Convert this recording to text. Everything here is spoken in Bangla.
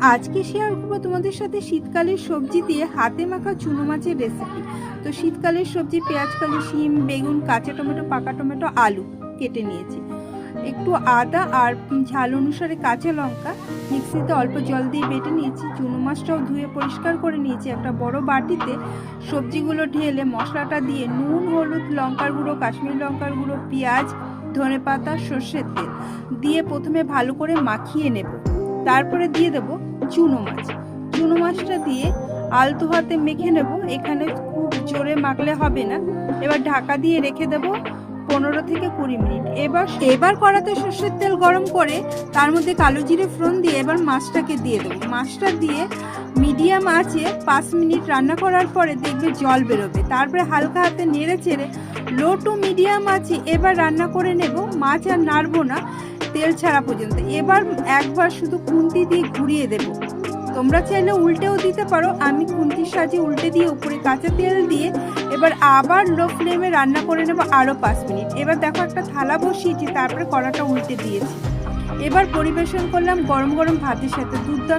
আজকে শেয়ার করবো তোমাদের সাথে শীতকালের সবজি দিয়ে হাতে মাখা চুনো মাছের রেসিপি। তো শীতকালের সবজি পেঁয়াজ কালি, শিম, বেগুন, কাঁচা টমেটো, পাকা টমেটো, আলু কেটে নিয়েছি, একটু আদা আর ঝাল অনুসারে কাঁচা লঙ্কা মিক্সিতে অল্প জল দিয়ে বেটে নিয়েছি। চুনো মাছটাও ধুয়ে পরিষ্কার করে নিয়েছি। একটা বড় বাটিতে সবজিগুলো ঢেলে মশলাটা দিয়ে নুন, হলুদ, লঙ্কার গুঁড়ো, কাশ্মীরি লঙ্কার গুঁড়ো, পেঁয়াজ, ধনেপাতা, সর্ষের তেল দিয়ে প্রথমে ভালো করে মাখিয়ে নেব। তারপরে দিয়ে দেব চুনো মাছ। চুনো মাছটা দিয়ে আলতো হাতে মেখে নেব। এখানে খুব জোরে মাখলে হবে না। এবার ঢাকা দিয়ে রেখে দেব 15 থেকে 20 মিনিট। এবার কড়াতে সর্ষের তেল গরম করে তার মধ্যে কালো জিরে ফোড়ন দিয়ে এবার মাছটাকে দিয়ে দেবো। মাছটা দিয়ে মিডিয়াম আঁচে 5 মিনিট রান্না করার পরে দেখবে জল বেরোবে। তারপরে হালকা হাতে নেড়ে চেড়ে লো টু মিডিয়াম আঁচে এবার রান্না করে নেব। মাছ আর নাড়বো না তেল ছাড়া পর্যন্ত। এবার একবার শুধু খুন্তি দিয়ে ঘুরিয়ে দেব। তোমরা চাইলে উল্টেও দিতে পারো। আমি খুন্তির সাহায্যে উল্টে দিয়ে উপরে কাঁচা তেল দিয়ে এবার আবার লো ফ্লেমে রান্না করে নেব আরও 5 মিনিট। এবার দেখো একটা থালা বসিয়েছি, তারপরে কড়াটা উল্টে দিয়েছি। এবার পরিবেশন করলাম গরম গরম ভাতের সাথে। দুধ